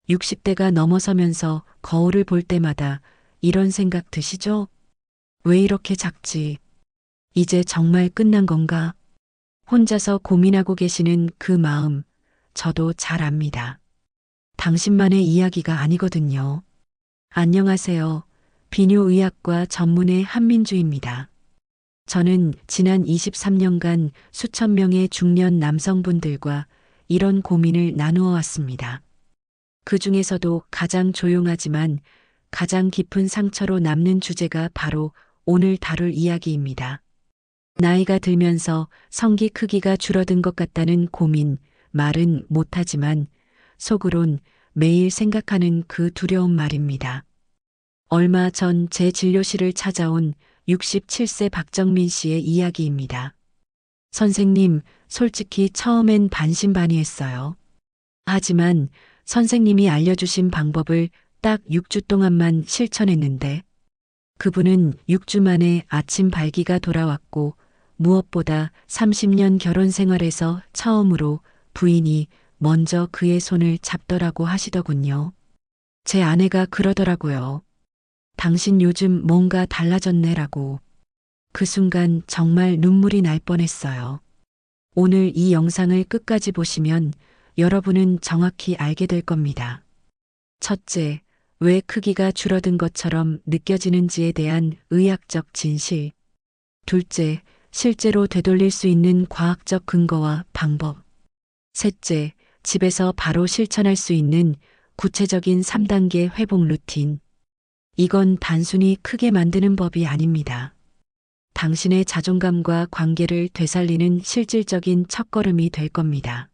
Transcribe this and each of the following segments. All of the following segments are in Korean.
60대가 넘어서면서 거울을 볼 때마다 이런 생각 드시죠? 왜 이렇게 작지? 이제 정말 끝난 건가? 혼자서 고민하고 계시는 그 마음, 저도 잘 압니다. 당신만의 이야기가 아니거든요. 안녕하세요. 비뇨의학과 전문의 한민주입니다. 저는 지난 23년간 수천 명의 중년 남성분들과 이런 고민을 나누어 왔습니다. 그 중에서도 가장 조용하지만 가장 깊은 상처로 남는 주제가 바로 오늘 다룰 이야기입니다. 나이가 들면서 성기 크기가 줄어든 것 같다는 고민, 말은 못하지만 속으론 매일 생각하는 그 두려운 말입니다. 얼마 전 제 진료실을 찾아온 67세 박정민 씨의 이야기입니다. 선생님, 솔직히 처음엔 반신반의했어요. 하지만 선생님이 알려주신 방법을 딱 6주 동안만 실천했는데 그분은 6주 만에 아침 발기가 돌아왔고 무엇보다 30년 결혼 생활에서 처음으로 부인이 먼저 그의 손을 잡더라고 하시더군요. 제 아내가 그러더라고요. 당신 요즘 뭔가 달라졌네라고. 그 순간 정말 눈물이 날 뻔했어요. 오늘 이 영상을 끝까지 보시면 여러분은 정확히 알게 될 겁니다. 첫째, 왜 크기가 줄어든 것처럼 느껴지는지에 대한 의학적 진실. 둘째, 실제로 되돌릴 수 있는 과학적 근거와 방법. 셋째, 집에서 바로 실천할 수 있는 구체적인 3단계 회복 루틴. 이건 단순히 크게 만드는 법이 아닙니다. 당신의 자존감과 관계를 되살리는 실질적인 첫걸음이 될 겁니다.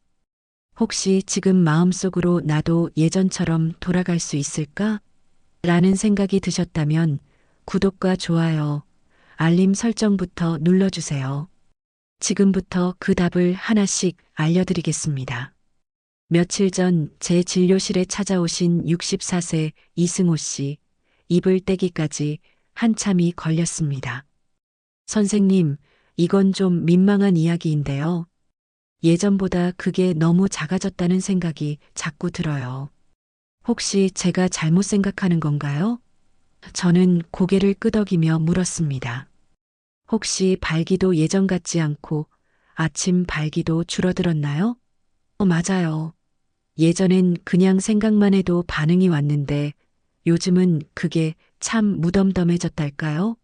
혹시 지금 마음속으로 나도 예전처럼 돌아갈 수 있을까? 라는 생각이 드셨다면 구독과 좋아요, 알림 설정부터 눌러주세요. 지금부터 그 답을 하나씩 알려드리겠습니다. 며칠 전 제 진료실에 찾아오신 64세 이승호 씨, 입을 떼기까지 한참이 걸렸습니다. 선생님, 이건 좀 민망한 이야기인데요. 예전보다 그게 너무 작아졌다는 생각이 자꾸 들어요. 혹시 제가 잘못 생각하는 건가요? 저는 고개를 끄덕이며 물었습니다. 혹시 발기도 예전 같지 않고 아침 발기도 줄어들었나요? 맞아요. 예전엔 그냥 생각만 해도 반응이 왔는데 요즘은 그게 참 무덤덤해졌달까요?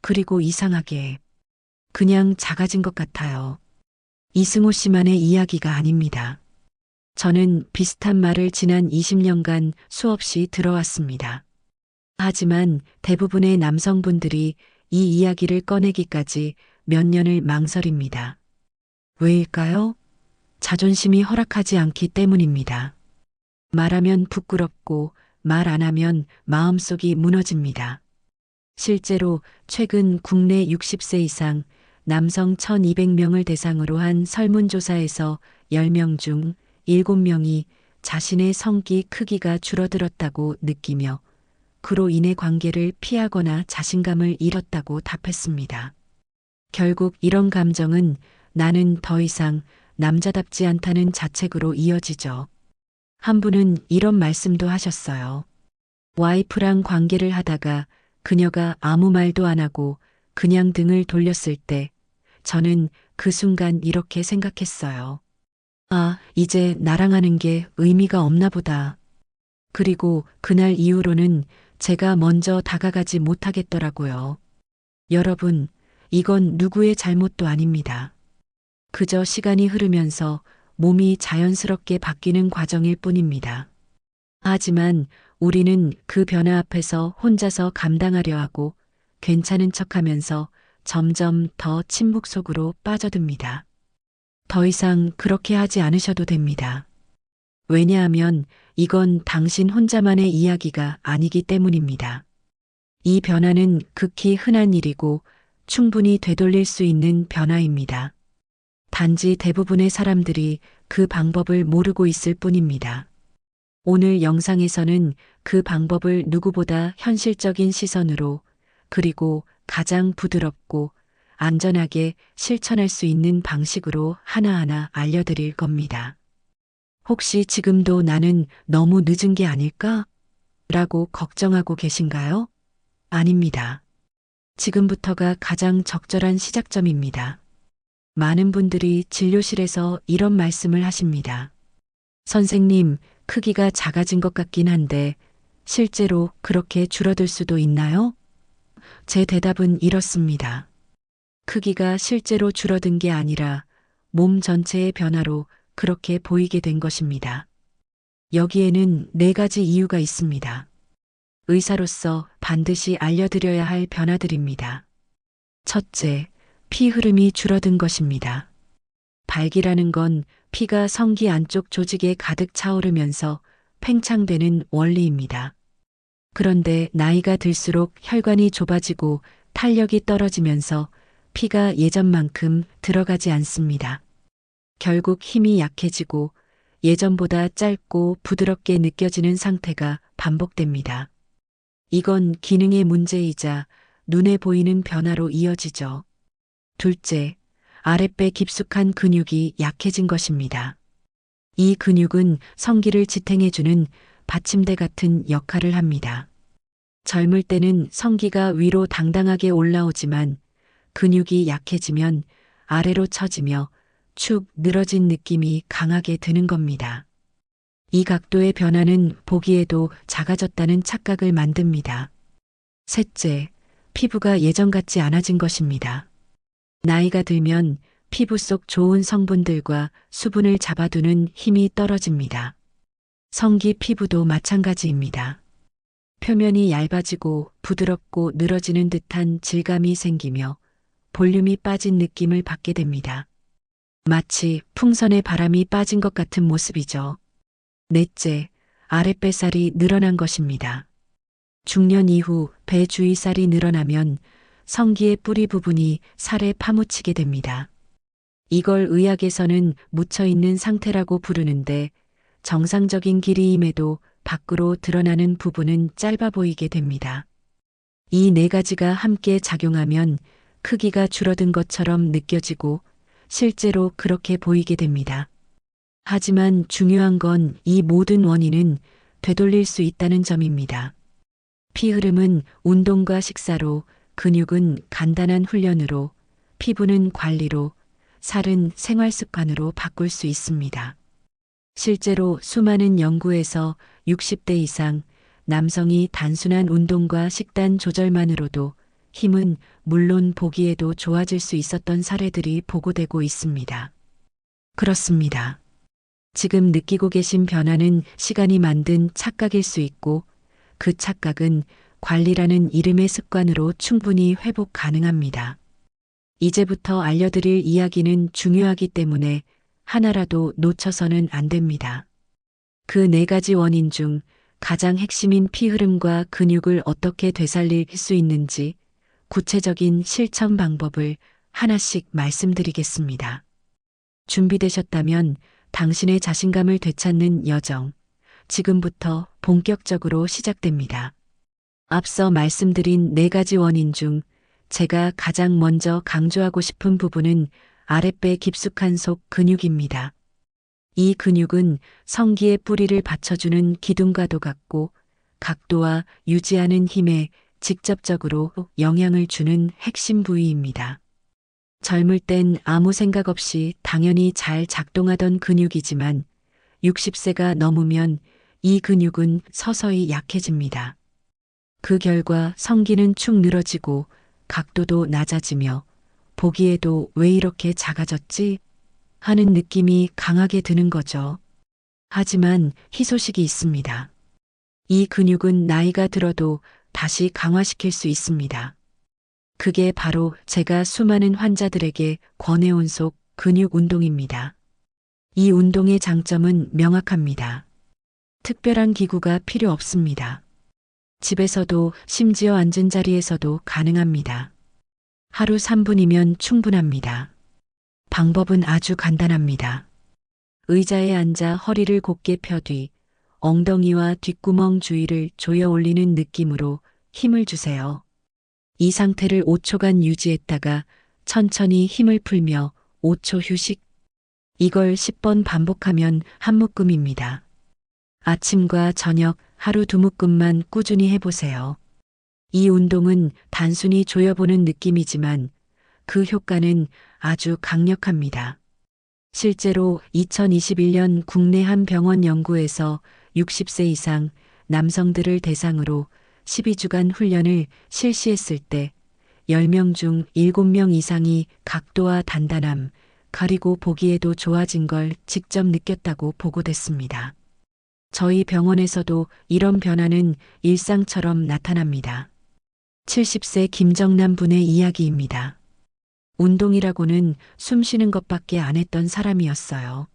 그리고 이상하게 그냥 작아진 것 같아요. 이승호 씨만의 이야기가 아닙니다. 저는 비슷한 말을 지난 20년간 수없이 들어왔습니다. 하지만 대부분의 남성분들이 이 이야기를 꺼내기까지 몇 년을 망설입니다. 왜일까요? 자존심이 허락하지 않기 때문입니다. 말하면 부끄럽고 말 안 하면 마음속이 무너집니다. 실제로 최근 국내 60세 이상 남성 1200명을 대상으로 한 설문조사에서 10명 중 7명이 자신의 성기 크기가 줄어들었다고 느끼며 그로 인해 관계를 피하거나 자신감을 잃었다고 답했습니다. 결국 이런 감정은 나는 더 이상 남자답지 않다는 자책으로 이어지죠. 한 분은 이런 말씀도 하셨어요. 와이프랑 관계를 하다가 그녀가 아무 말도 안 하고 그냥 등을 돌렸을 때 저는 그 순간 이렇게 생각했어요. 아, 이제 나랑 하는 게 의미가 없나 보다. 그리고 그날 이후로는 제가 먼저 다가가지 못하겠더라고요. 여러분, 이건 누구의 잘못도 아닙니다. 그저 시간이 흐르면서 몸이 자연스럽게 바뀌는 과정일 뿐입니다. 하지만 우리는 그 변화 앞에서 혼자서 감당하려 하고 괜찮은 척하면서 점점 더 침묵 속으로 빠져듭니다. 더 이상 그렇게 하지 않으셔도 됩니다. 왜냐하면 이건 당신 혼자만의 이야기가 아니기 때문입니다. 이 변화는 극히 흔한 일이고 충분히 되돌릴 수 있는 변화입니다. 단지 대부분의 사람들이 그 방법을 모르고 있을 뿐입니다. 오늘 영상에서는 그 방법을 누구보다 현실적인 시선으로 그리고 가장 부드럽고 안전하게 실천할 수 있는 방식으로 하나하나 알려드릴 겁니다. 혹시 지금도 나는 너무 늦은 게 아닐까? 라고 걱정하고 계신가요? 아닙니다. 지금부터가 가장 적절한 시작점입니다. 많은 분들이 진료실에서 이런 말씀을 하십니다. 선생님, 크기가 작아진 것 같긴 한데, 실제로 그렇게 줄어들 수도 있나요? 제 대답은 이렇습니다. 크기가 실제로 줄어든 게 아니라 몸 전체의 변화로 그렇게 보이게 된 것입니다. 여기에는 네 가지 이유가 있습니다. 의사로서 반드시 알려드려야 할 변화들입니다. 첫째, 피 흐름이 줄어든 것입니다. 발기라는 건 피가 성기 안쪽 조직에 가득 차오르면서 팽창되는 원리입니다. 그런데 나이가 들수록 혈관이 좁아지고 탄력이 떨어지면서 피가 예전만큼 들어가지 않습니다. 결국 힘이 약해지고 예전보다 짧고 부드럽게 느껴지는 상태가 반복됩니다. 이건 기능의 문제이자 눈에 보이는 변화로 이어지죠. 둘째, 아랫배 깊숙한 근육이 약해진 것입니다. 이 근육은 성기를 지탱해주는 받침대 같은 역할을 합니다. 젊을 때는 성기가 위로 당당하게 올라오지만 근육이 약해지면 아래로 처지며 축 늘어진 느낌이 강하게 드는 겁니다. 이 각도의 변화는 보기에도 작아졌다는 착각을 만듭니다. 셋째, 피부가 예전 같지 않아진 것입니다. 나이가 들면 피부 속 좋은 성분들과 수분을 잡아두는 힘이 떨어집니다. 성기 피부도 마찬가지입니다. 표면이 얇아지고 부드럽고 늘어지는 듯한 질감이 생기며 볼륨이 빠진 느낌을 받게 됩니다. 마치 풍선에 바람이 빠진 것 같은 모습이죠. 넷째, 아랫배살이 늘어난 것입니다. 중년 이후 배 주위살이 늘어나면 성기의 뿌리 부분이 살에 파묻히게 됩니다. 이걸 의학에서는 묻혀있는 상태라고 부르는데 정상적인 길이임에도 밖으로 드러나는 부분은 짧아 보이게 됩니다. 이 네 가지가 함께 작용하면 크기가 줄어든 것처럼 느껴지고 실제로 그렇게 보이게 됩니다. 하지만 중요한 건 이 모든 원인은 되돌릴 수 있다는 점입니다. 피 흐름은 운동과 식사로, 근육은 간단한 훈련으로, 피부는 관리로, 살은 생활 습관으로 바꿀 수 있습니다. 실제로 수많은 연구에서 60대 이상 남성이 단순한 운동과 식단 조절만으로도 힘은 물론 보기에도 좋아질 수 있었던 사례들이 보고되고 있습니다. 그렇습니다. 지금 느끼고 계신 변화는 시간이 만든 착각일 수 있고 그 착각은 관리라는 이름의 습관으로 충분히 회복 가능합니다. 이제부터 알려드릴 이야기는 중요하기 때문에 하나라도 놓쳐서는 안 됩니다. 그 네 가지 원인 중 가장 핵심인 피 흐름과 근육을 어떻게 되살릴 수 있는지 구체적인 실천 방법을 하나씩 말씀드리겠습니다. 준비되셨다면 당신의 자신감을 되찾는 여정, 지금부터 본격적으로 시작됩니다. 앞서 말씀드린 네 가지 원인 중 제가 가장 먼저 강조하고 싶은 부분은 아랫배 깊숙한 속 근육입니다. 이 근육은 성기의 뿌리를 받쳐주는 기둥과도 같고 각도와 유지하는 힘에 직접적으로 영향을 주는 핵심 부위입니다. 젊을 땐 아무 생각 없이 당연히 잘 작동하던 근육이지만 60세가 넘으면 이 근육은 서서히 약해집니다. 그 결과 성기는 축 늘어지고 각도도 낮아지며 보기에도 왜 이렇게 작아졌지? 하는 느낌이 강하게 드는 거죠. 하지만 희소식이 있습니다. 이 근육은 나이가 들어도 다시 강화시킬 수 있습니다. 그게 바로 제가 수많은 환자들에게 권해온 속 근육 운동입니다. 이 운동의 장점은 명확합니다. 특별한 기구가 필요 없습니다. 집에서도 심지어 앉은 자리에서도 가능합니다. 하루 3분이면 충분합니다. 방법은 아주 간단합니다. 의자에 앉아 허리를 곧게 펴 뒤 엉덩이와 뒷구멍 주위를 조여 올리는 느낌으로 힘을 주세요. 이 상태를 5초간 유지했다가 천천히 힘을 풀며 5초 휴식. 이걸 10번 반복하면 한 묶음입니다. 아침과 저녁 하루 2묶음만 꾸준히 해보세요. 이 운동은 단순히 조여보는 느낌이지만 그 효과는 아주 강력합니다. 실제로 2021년 국내 한 병원 연구에서 60세 이상 남성들을 대상으로 12주간 훈련을 실시했을 때 10명 중 7명 이상이 각도와 단단함, 그리고 보기에도 좋아진 걸 직접 느꼈다고 보고됐습니다. 저희 병원에서도 이런 변화는 일상처럼 나타납니다. 70세 김정남 분의 이야기입니다. 운동이라고는 숨 쉬는 것밖에 안 했던 사람이었어요.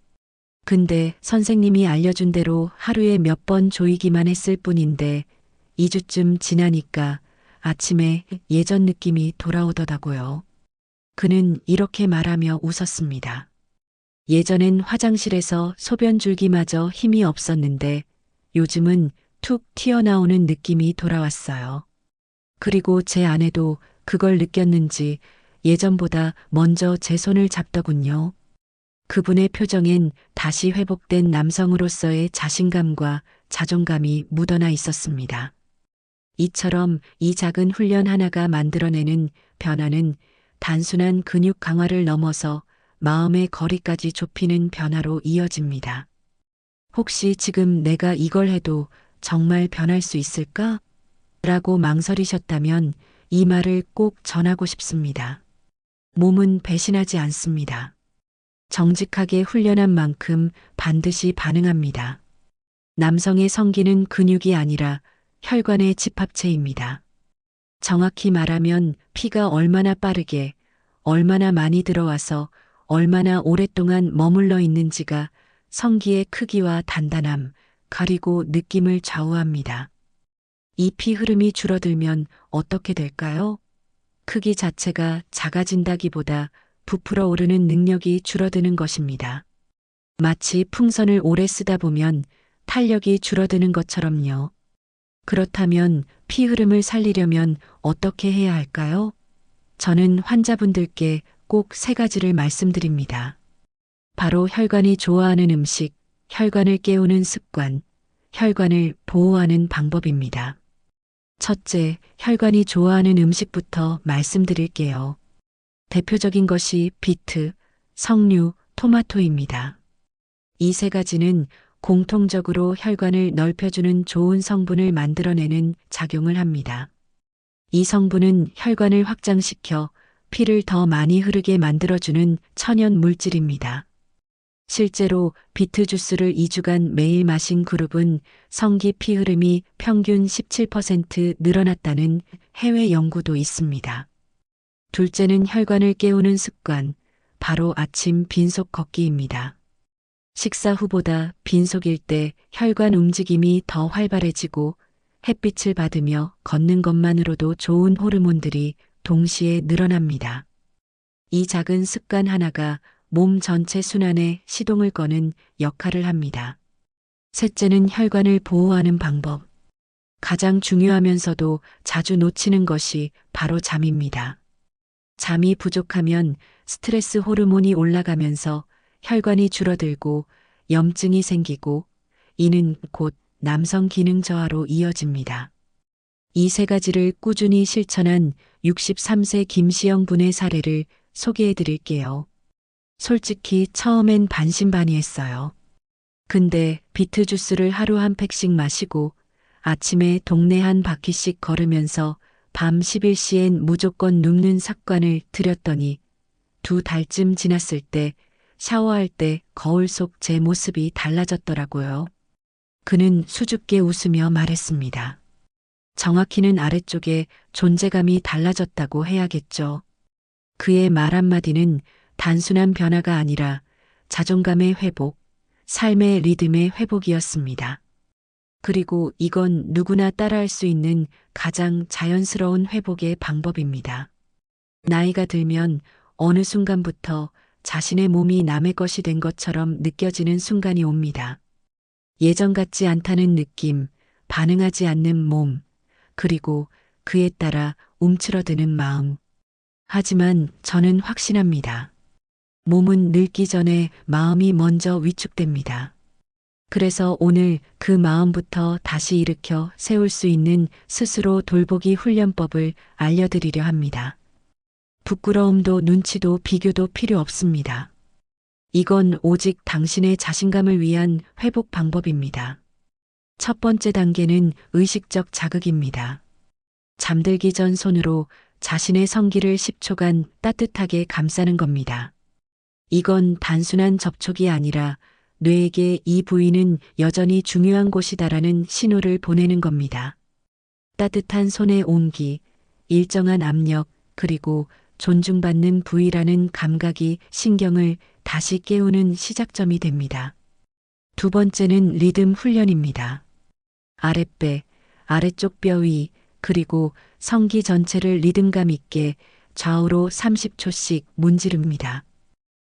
근데 선생님이 알려준 대로 하루에 몇 번 조이기만 했을 뿐인데 2주쯤 지나니까 아침에 예전 느낌이 돌아오더라고요. 그는 이렇게 말하며 웃었습니다. 예전엔 화장실에서 소변 줄기마저 힘이 없었는데 요즘은 툭 튀어나오는 느낌이 돌아왔어요. 그리고 제 아내도 그걸 느꼈는지 예전보다 먼저 제 손을 잡더군요. 그분의 표정엔 다시 회복된 남성으로서의 자신감과 자존감이 묻어나 있었습니다. 이처럼 이 작은 훈련 하나가 만들어내는 변화는 단순한 근육 강화를 넘어서 마음의 거리까지 좁히는 변화로 이어집니다. 혹시 지금 내가 이걸 해도 정말 변할 수 있을까? 라고 망설이셨다면 이 말을 꼭 전하고 싶습니다. 몸은 배신하지 않습니다. 정직하게 훈련한 만큼 반드시 반응합니다. 남성의 성기는 근육이 아니라 혈관의 집합체입니다. 정확히 말하면 피가 얼마나 빠르게, 얼마나 많이 들어와서 얼마나 오랫동안 머물러 있는지가 성기의 크기와 단단함, 그리고 느낌을 좌우합니다. 이 피 흐름이 줄어들면 어떻게 될까요? 크기 자체가 작아진다기보다 부풀어 오르는 능력이 줄어드는 것입니다. 마치 풍선을 오래 쓰다 보면 탄력이 줄어드는 것처럼요. 그렇다면 피 흐름을 살리려면 어떻게 해야 할까요? 저는 환자분들께 꼭 3가지를 말씀드립니다. 바로 혈관이 좋아하는 음식, 혈관을 깨우는 습관, 혈관을 보호하는 방법입니다. 첫째, 혈관이 좋아하는 음식부터 말씀드릴게요. 대표적인 것이 비트, 석류, 토마토입니다. 이 3가지는 공통적으로 혈관을 넓혀주는 좋은 성분을 만들어내는 작용을 합니다. 이 성분은 혈관을 확장시켜 피를 더 많이 흐르게 만들어주는 천연 물질입니다. 실제로 비트 주스를 2주간 매일 마신 그룹은 성기 피 흐름이 평균 17% 늘어났다는 해외 연구도 있습니다. 둘째는 혈관을 깨우는 습관, 바로 아침 빈속 걷기입니다. 식사 후보다 빈속일 때 혈관 움직임이 더 활발해지고 햇빛을 받으며 걷는 것만으로도 좋은 호르몬들이 동시에 늘어납니다. 이 작은 습관 하나가 몸 전체 순환에 시동을 거는 역할을 합니다. 셋째는 혈관을 보호하는 방법. 가장 중요하면서도 자주 놓치는 것이 바로 잠입니다. 잠이 부족하면 스트레스 호르몬이 올라가면서 혈관이 줄어들고 염증이 생기고 이는 곧 남성 기능 저하로 이어집니다. 이 3가지를 꾸준히 실천한 63세 김시영 분의 사례를 소개해 드릴게요. 솔직히 처음엔 반신반의했어요. 근데 비트 주스를 하루 한 팩씩 마시고 아침에 동네 한 바퀴씩 걸으면서 밤 11시엔 무조건 눕는 습관을 들였더니 2달쯤 지났을 때 샤워할 때 거울 속 제 모습이 달라졌더라고요. 그는 수줍게 웃으며 말했습니다. 정확히는 아래쪽에 존재감이 달라졌다고 해야겠죠. 그의 말 한마디는 단순한 변화가 아니라 자존감의 회복, 삶의 리듬의 회복이었습니다. 그리고 이건 누구나 따라할 수 있는 가장 자연스러운 회복의 방법입니다. 나이가 들면 어느 순간부터 자신의 몸이 남의 것이 된 것처럼 느껴지는 순간이 옵니다. 예전 같지 않다는 느낌, 반응하지 않는 몸, 그리고 그에 따라 움츠러드는 마음. 하지만 저는 확신합니다. 몸은 늙기 전에 마음이 먼저 위축됩니다. 그래서 오늘 그 마음부터 다시 일으켜 세울 수 있는 스스로 돌보기 훈련법을 알려드리려 합니다. 부끄러움도 눈치도 비교도 필요 없습니다. 이건 오직 당신의 자신감을 위한 회복 방법입니다. 첫 번째 단계는 의식적 자극입니다. 잠들기 전 손으로 자신의 성기를 10초간 따뜻하게 감싸는 겁니다. 이건 단순한 접촉이 아니라 뇌에게 이 부위는 여전히 중요한 곳이다라는 신호를 보내는 겁니다. 따뜻한 손의 온기, 일정한 압력, 그리고 존중받는 부위라는 감각이 신경을 다시 깨우는 시작점이 됩니다. 두 번째는 리듬 훈련입니다. 아랫배, 아래쪽 뼈 위, 그리고 성기 전체를 리듬감 있게 좌우로 30초씩 문지릅니다.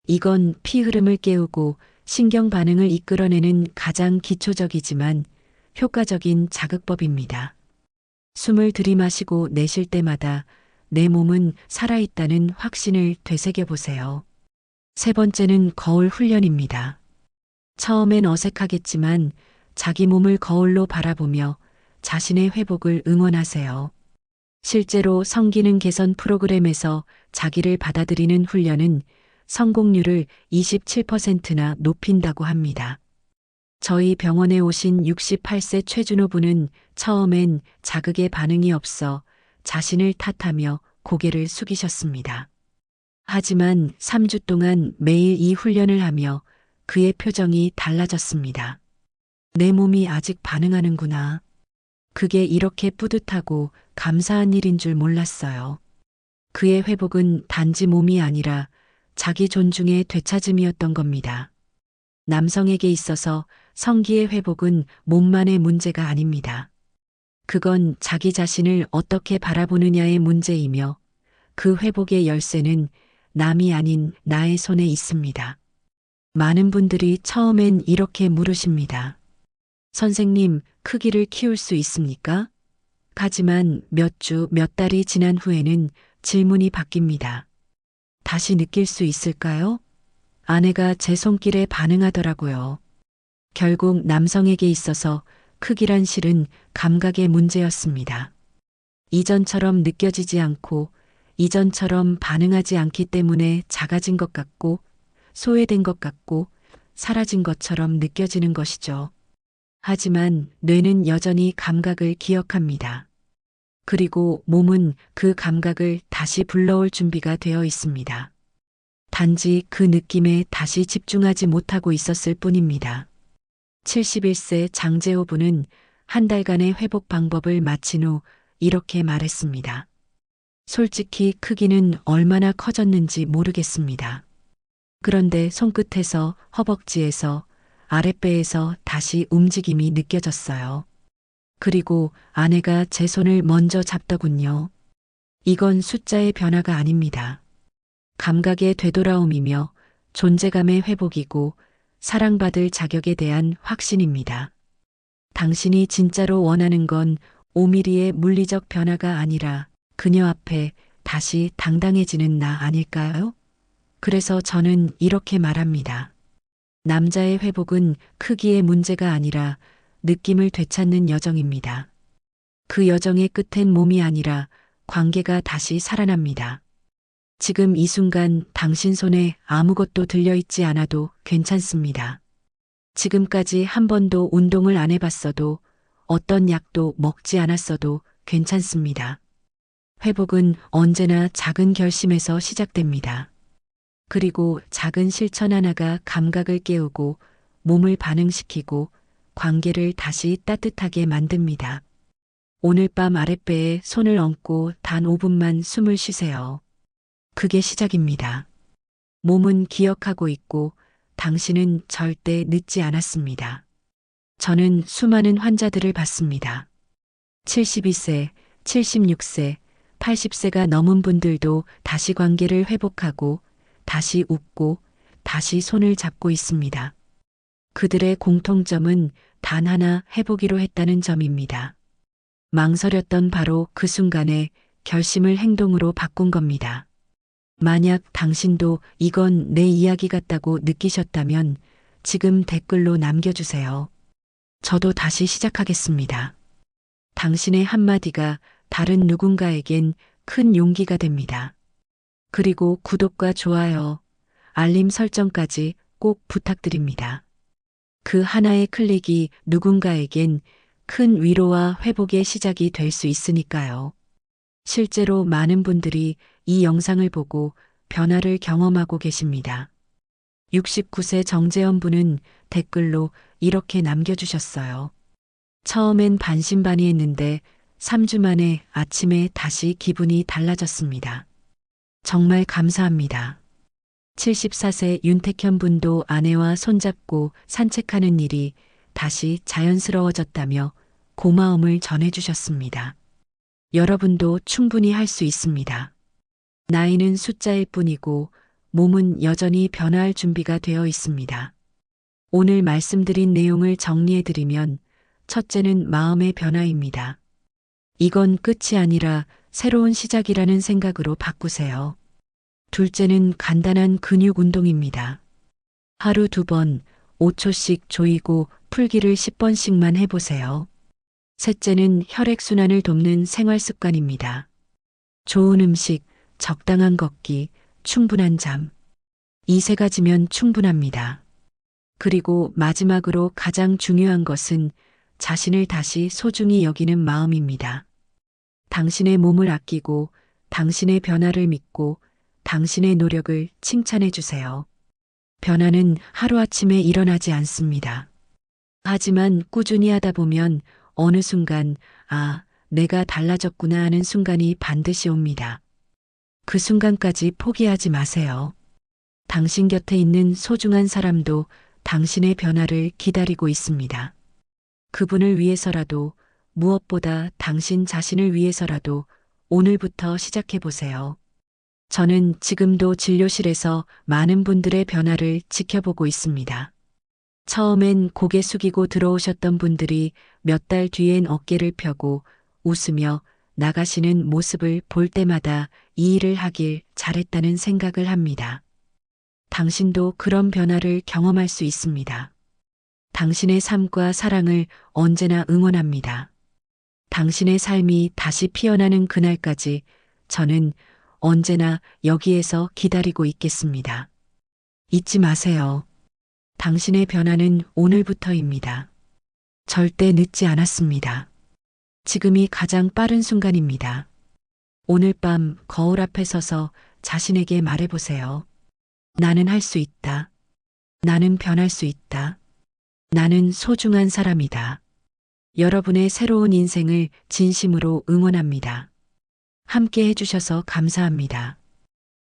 이건 피 흐름을 깨우고 신경 반응을 이끌어내는 가장 기초적이지만 효과적인 자극법입니다. 숨을 들이마시고 내쉴 때마다 내 몸은 살아있다는 확신을 되새겨 보세요. 세 번째는 거울 훈련입니다. 처음엔 어색하겠지만 자기 몸을 거울로 바라보며 자신의 회복을 응원하세요. 실제로 성기능 개선 프로그램에서 자기를 받아들이는 훈련은 성공률을 27%나 높인다고 합니다. 저희 병원에 오신 68세 최준호 분은 처음엔 자극에 반응이 없어 자신을 탓하며 고개를 숙이셨습니다. 하지만 3주 동안 매일 이 훈련을 하며 그의 표정이 달라졌습니다. 내 몸이 아직 반응하는구나. 그게 이렇게 뿌듯하고 감사한 일인 줄 몰랐어요. 그의 회복은 단지 몸이 아니라 자기 존중의 되찾음이었던 겁니다. 남성에게 있어서 성기의 회복은 몸만의 문제가 아닙니다. 그건 자기 자신을 어떻게 바라보느냐의 문제이며 그 회복의 열쇠는 남이 아닌 나의 손에 있습니다. 많은 분들이 처음엔 이렇게 물으십니다. 선생님, 크기를 키울 수 있습니까? 하지만 몇 주, 몇 달이 지난 후에는 질문이 바뀝니다. 다시 느낄 수 있을까요? 아내가 제 손길에 반응하더라고요. 결국 남성에게 있어서 크기란 실은 감각의 문제였습니다. 이전처럼 느껴지지 않고 이전처럼 반응하지 않기 때문에 작아진 것 같고 소외된 것 같고 사라진 것처럼 느껴지는 것이죠. 하지만 뇌는 여전히 감각을 기억합니다. 그리고 몸은 그 감각을 다시 불러올 준비가 되어 있습니다. 단지 그 느낌에 다시 집중하지 못하고 있었을 뿐입니다. 71세 장재호 분은 한 달간의 회복 방법을 마친 후 이렇게 말했습니다. 솔직히 크기는 얼마나 커졌는지 모르겠습니다. 그런데 손끝에서, 허벅지에서, 아랫배에서 다시 움직임이 느껴졌어요. 그리고 아내가 제 손을 먼저 잡더군요. 이건 숫자의 변화가 아닙니다. 감각의 되돌아옴이며 존재감의 회복이고 사랑받을 자격에 대한 확신입니다. 당신이 진짜로 원하는 건 5mm의 물리적 변화가 아니라 그녀 앞에 다시 당당해지는 나 아닐까요? 그래서 저는 이렇게 말합니다. 남자의 회복은 크기의 문제가 아니라 느낌을 되찾는 여정입니다. 그 여정의 끝엔 몸이 아니라 관계가 다시 살아납니다. 지금 이 순간 당신 손에 아무것도 들려있지 않아도 괜찮습니다. 지금까지 한 번도 운동을 안 해봤어도 어떤 약도 먹지 않았어도 괜찮습니다. 회복은 언제나 작은 결심에서 시작됩니다. 그리고 작은 실천 하나가 감각을 깨우고 몸을 반응시키고 관계를 다시 따뜻하게 만듭니다. 오늘 밤 아랫배에 손을 얹고 단 5분만 숨을 쉬세요. 그게 시작입니다. 몸은 기억하고 있고 당신은 절대 늦지 않았습니다. 저는 수많은 환자들을 봤습니다. 72세, 76세, 80세가 넘은 분들도 다시 관계를 회복하고 다시 웃고 다시 손을 잡고 있습니다. 그들의 공통점은 단 하나 해보기로 했다는 점입니다. 망설였던 바로 그 순간에 결심을 행동으로 바꾼 겁니다. 만약 당신도 이건 내 이야기 같다고 느끼셨다면 지금 댓글로 남겨주세요. 저도 다시 시작하겠습니다. 당신의 한마디가 다른 누군가에겐 큰 용기가 됩니다. 그리고 구독과 좋아요, 알림 설정까지 꼭 부탁드립니다. 그 하나의 클릭이 누군가에겐 큰 위로와 회복의 시작이 될 수 있으니까요. 실제로 많은 분들이 이 영상을 보고 변화를 경험하고 계십니다. 69세 정재현 분은 댓글로 이렇게 남겨주셨어요. 처음엔 반신반의했는데 3주 만에 아침에 다시 기분이 달라졌습니다. 정말 감사합니다. 74세 윤택현 분도 아내와 손잡고 산책하는 일이 다시 자연스러워졌다며 고마움을 전해주셨습니다. 여러분도 충분히 할 수 있습니다. 나이는 숫자일 뿐이고 몸은 여전히 변화할 준비가 되어 있습니다. 오늘 말씀드린 내용을 정리해드리면 첫째는 마음의 변화입니다. 이건 끝이 아니라 새로운 시작이라는 생각으로 바꾸세요. 둘째는 간단한 근육 운동입니다. 하루 2번, 5초씩 조이고 풀기를 10번씩만 해보세요. 셋째는 혈액순환을 돕는 생활 습관입니다. 좋은 음식, 적당한 걷기, 충분한 잠. 이 3가지면 충분합니다. 그리고 마지막으로 가장 중요한 것은 자신을 다시 소중히 여기는 마음입니다. 당신의 몸을 아끼고 당신의 변화를 믿고 당신의 노력을 칭찬해 주세요. 변화는 하루아침에 일어나지 않습니다. 하지만 꾸준히 하다 보면 어느 순간, 아, 내가 달라졌구나 하는 순간이 반드시 옵니다. 그 순간까지 포기하지 마세요. 당신 곁에 있는 소중한 사람도 당신의 변화를 기다리고 있습니다. 그분을 위해서라도, 무엇보다 당신 자신을 위해서라도 오늘부터 시작해 보세요. 저는 지금도 진료실에서 많은 분들의 변화를 지켜보고 있습니다. 처음엔 고개 숙이고 들어오셨던 분들이 몇 달 뒤엔 어깨를 펴고 웃으며 나가시는 모습을 볼 때마다 이 일을 하길 잘했다는 생각을 합니다. 당신도 그런 변화를 경험할 수 있습니다. 당신의 삶과 사랑을 언제나 응원합니다. 당신의 삶이 다시 피어나는 그날까지 저는 언제나 여기에서 기다리고 있겠습니다. 잊지 마세요. 당신의 변화는 오늘부터입니다. 절대 늦지 않았습니다. 지금이 가장 빠른 순간입니다. 오늘 밤 거울 앞에 서서 자신에게 말해보세요. 나는 할 수 있다. 나는 변할 수 있다. 나는 소중한 사람이다. 여러분의 새로운 인생을 진심으로 응원합니다. 함께 해주셔서 감사합니다.